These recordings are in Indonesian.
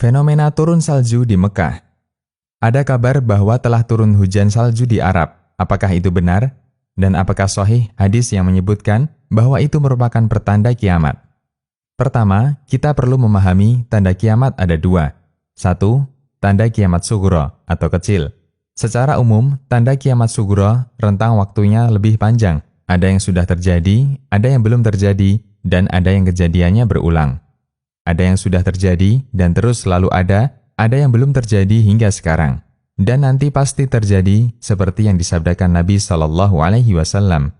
Fenomena turun salju di Mekah. Ada kabar bahwa telah turun hujan salju di Arab. Apakah itu benar? Dan apakah sahih hadis yang menyebutkan bahwa itu merupakan pertanda kiamat? Pertama, kita perlu memahami tanda kiamat ada dua. Satu, tanda kiamat sugro atau kecil. Secara umum, tanda kiamat sugro rentang waktunya lebih panjang. Ada yang sudah terjadi, ada yang belum terjadi, dan ada yang kejadiannya berulang. Ada yang sudah terjadi dan terus selalu ada yang belum terjadi hingga sekarang. Dan nanti pasti terjadi seperti yang disabdakan Nabi SAW.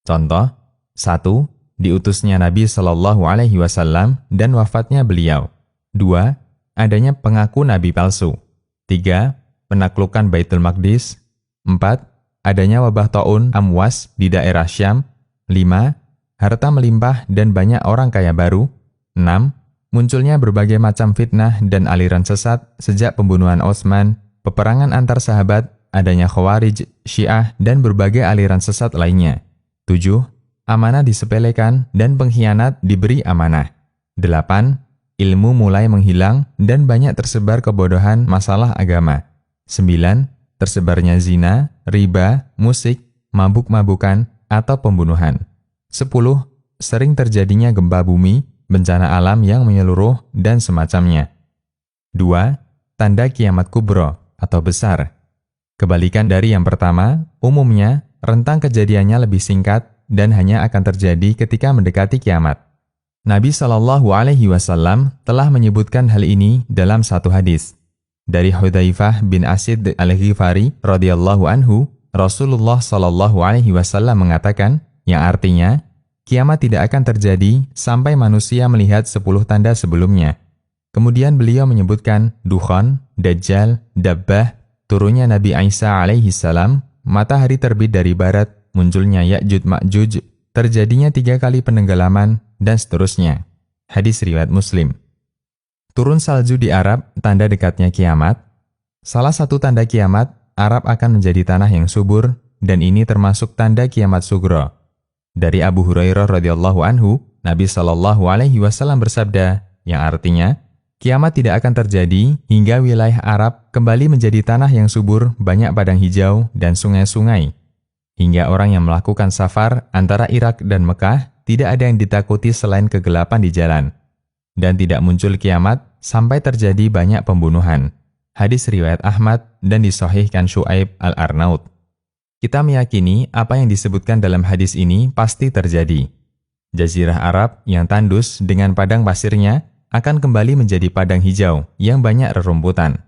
Contoh, 1. Diutusnya Nabi SAW dan wafatnya beliau. 2. Adanya pengaku Nabi palsu. 3. Penaklukan Baitul Maqdis. 4. Adanya wabah ta'un amwas di daerah Syam. 5. Harta melimpah dan banyak orang kaya baru. 6. Munculnya berbagai macam fitnah dan aliran sesat sejak pembunuhan Utsman, peperangan antar sahabat, adanya Khawarij, Syiah, dan berbagai aliran sesat lainnya. 7. Amanah disepelekan dan pengkhianat diberi amanah. 8. Ilmu mulai menghilang dan banyak tersebar kebodohan masalah agama. 9. Tersebarnya zina, riba, musik, mabuk-mabukan, atau pembunuhan. 10. Sering terjadinya gempa bumi, bencana alam yang menyeluruh, dan semacamnya. 2. Tanda kiamat kubro atau besar. Kebalikan dari yang pertama, umumnya rentang kejadiannya lebih singkat dan hanya akan terjadi ketika mendekati kiamat. Nabi SAW telah menyebutkan hal ini dalam satu hadis. Dari Hudzaifah bin Asid al-Ghifari radhiyallahu anhu, Rasulullah SAW mengatakan, yang artinya, kiamat tidak akan terjadi sampai manusia melihat 10 tanda sebelumnya. Kemudian beliau menyebutkan Dukhan, Dajjal, Dabbah, turunnya Nabi Isa alaihi salam, matahari terbit dari barat, munculnya Ya'juj Ma'juj, terjadinya 3 kali penenggelaman, dan seterusnya. Hadis riwayat Muslim. Turun salju di Arab, tanda dekatnya kiamat. Salah satu tanda kiamat, Arab akan menjadi tanah yang subur, dan ini termasuk tanda kiamat sugro. Dari Abu Hurairah radhiyallahu anhu, Nabi SAW bersabda, yang artinya, kiamat tidak akan terjadi hingga wilayah Arab kembali menjadi tanah yang subur, banyak padang hijau dan sungai-sungai. Hingga orang yang melakukan safar antara Irak dan Mekah tidak ada yang ditakuti selain kegelapan di jalan. Dan tidak muncul kiamat sampai terjadi banyak pembunuhan. Hadis riwayat Ahmad dan disahihkan Syu'aib al-Arnaud. Kita meyakini apa yang disebutkan dalam hadis ini pasti terjadi. Jazirah Arab yang tandus dengan padang pasirnya akan kembali menjadi padang hijau yang banyak rerumputan.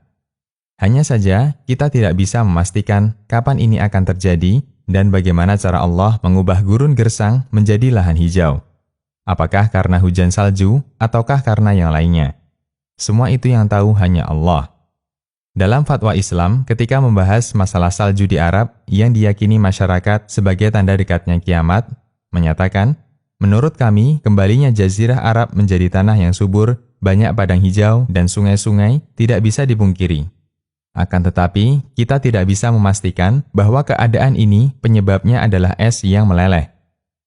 Hanya saja kita tidak bisa memastikan kapan ini akan terjadi dan bagaimana cara Allah mengubah gurun gersang menjadi lahan hijau. Apakah karena hujan salju ataukah karena yang lainnya? Semua itu yang tahu hanya Allah. Dalam fatwa Islam, ketika membahas masalah salju di Arab yang diyakini masyarakat sebagai tanda dekatnya kiamat, menyatakan, menurut kami, kembalinya Jazirah Arab menjadi tanah yang subur, banyak padang hijau dan sungai-sungai tidak bisa dipungkiri. Akan tetapi, kita tidak bisa memastikan bahwa keadaan ini penyebabnya adalah es yang meleleh.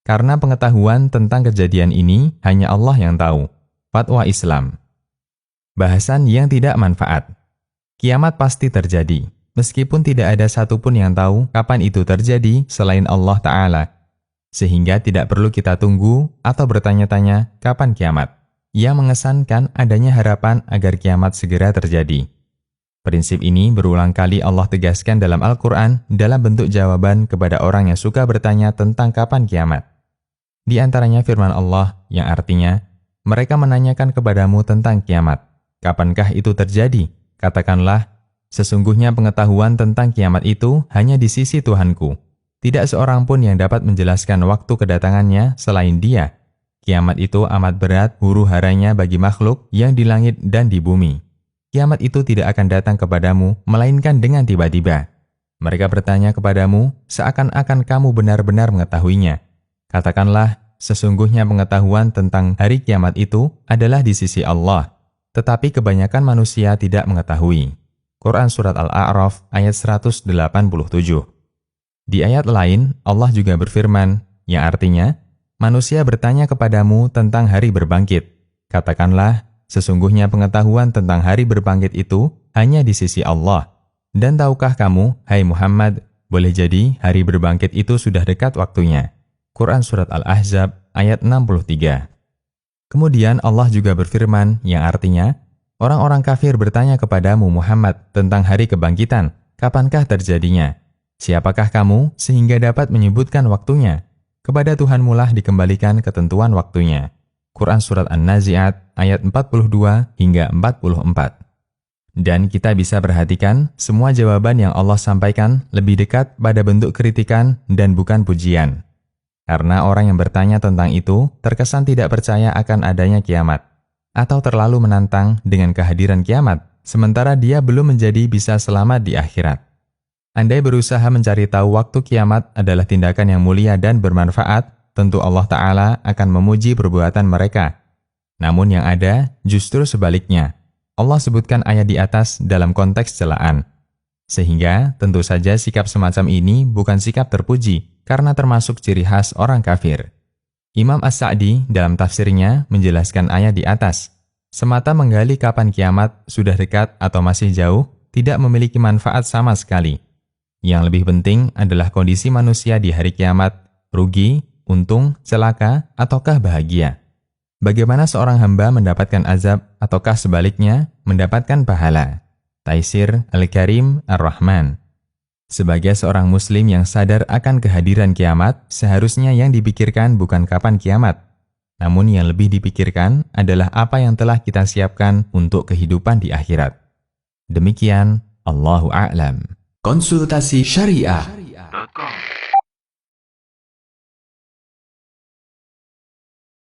Karena pengetahuan tentang kejadian ini hanya Allah yang tahu. Fatwa Islam. Bahasan yang tidak manfaat. Kiamat pasti terjadi, meskipun tidak ada satupun yang tahu kapan itu terjadi selain Allah Ta'ala. Sehingga tidak perlu kita tunggu atau bertanya-tanya kapan kiamat. Yang mengesankan adanya harapan agar kiamat segera terjadi. Prinsip ini berulang kali Allah tegaskan dalam Al-Quran dalam bentuk jawaban kepada orang yang suka bertanya tentang kapan kiamat. Di antaranya firman Allah yang artinya, mereka menanyakan kepadamu tentang kiamat. Kapankah itu terjadi? Katakanlah, sesungguhnya pengetahuan tentang kiamat itu hanya di sisi Tuhanku. Tidak seorang pun yang dapat menjelaskan waktu kedatangannya selain Dia. Kiamat itu amat berat huru-haranya bagi makhluk yang di langit dan di bumi. Kiamat itu tidak akan datang kepadamu, melainkan dengan tiba-tiba. Mereka bertanya kepadamu, seakan-akan kamu benar-benar mengetahuinya. Katakanlah, sesungguhnya pengetahuan tentang hari kiamat itu adalah di sisi Allah. Tetapi kebanyakan manusia tidak mengetahui. Quran Surat Al-A'raf ayat 187. Di ayat lain, Allah juga berfirman, yang artinya, manusia bertanya kepadamu tentang hari berbangkit. Katakanlah, Sesungguhnya pengetahuan tentang hari berbangkit itu hanya di sisi Allah. Dan tahukah kamu, hai Muhammad, boleh jadi hari berbangkit itu sudah dekat waktunya. Quran Surat Al-Ahzab ayat 63. Kemudian Allah juga berfirman yang artinya, orang-orang kafir bertanya kepadamu Muhammad tentang hari kebangkitan, kapankah terjadinya? Siapakah kamu sehingga dapat menyebutkan waktunya? Kepada Tuhanmu lah dikembalikan ketentuan waktunya. Quran Surat An-Nazi'at ayat 42 hingga 44. Dan kita bisa perhatikan semua jawaban yang Allah sampaikan lebih dekat pada bentuk kritikan dan bukan pujian. Karena orang yang bertanya tentang itu terkesan tidak percaya akan adanya kiamat, atau terlalu menantang dengan kehadiran kiamat, sementara dia belum menjadi bisa selamat di akhirat. Andai berusaha mencari tahu waktu kiamat adalah tindakan yang mulia dan bermanfaat, tentu Allah Ta'ala akan memuji perbuatan mereka. Namun yang ada justru sebaliknya. Allah sebutkan ayat di atas dalam konteks celaan. Sehingga tentu saja sikap semacam ini bukan sikap terpuji karena termasuk ciri khas orang kafir. Imam As-Sa'di dalam tafsirnya menjelaskan ayat di atas. Semata menggali kapan kiamat sudah dekat atau masih jauh tidak memiliki manfaat sama sekali. Yang lebih penting adalah kondisi manusia di hari kiamat, rugi, untung, celaka, ataukah bahagia. Bagaimana seorang hamba mendapatkan azab ataukah sebaliknya mendapatkan pahala? Taisir Al-Karim Ar-Rahman. Sebagai seorang muslim yang sadar akan kehadiran kiamat, seharusnya yang dipikirkan bukan kapan kiamat, namun yang lebih dipikirkan adalah apa yang telah kita siapkan untuk kehidupan di akhirat. Demikian, Allahu a'lam. Konsultasi Syariah.